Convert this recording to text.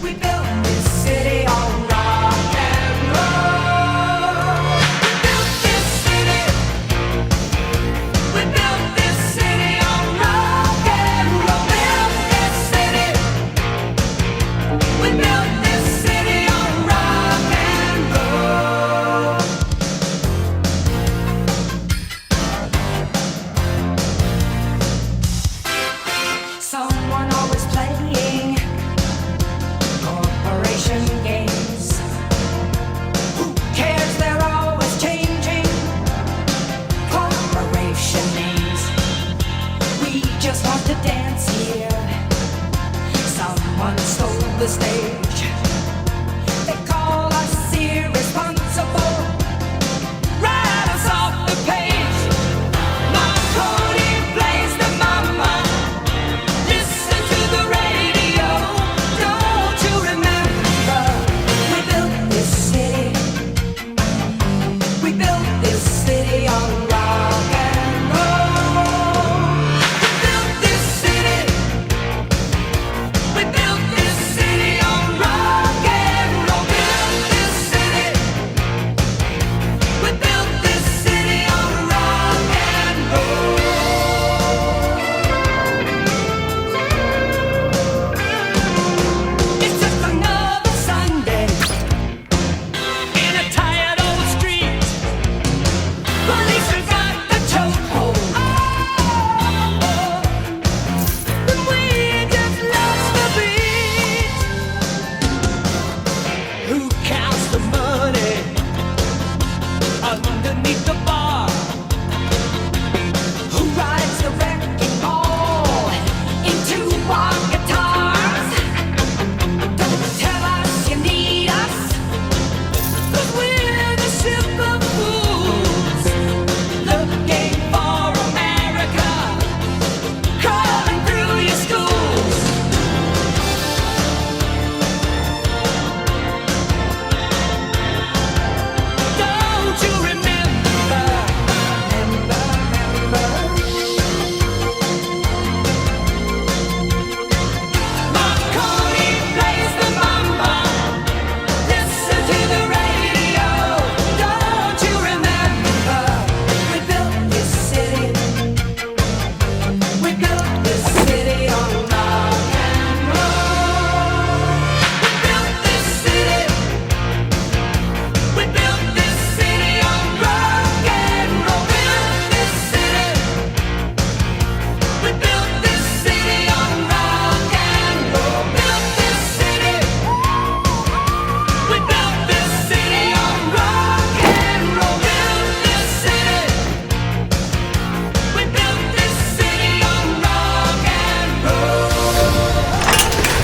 We built this city on rock and roll. We built this city. We built this city on rock and roll. Built this city. We built this city on rock and roll. Someone always playing corporation games. Who cares? They're always changing corporation names. We just want to dance here. Someone stole the stage.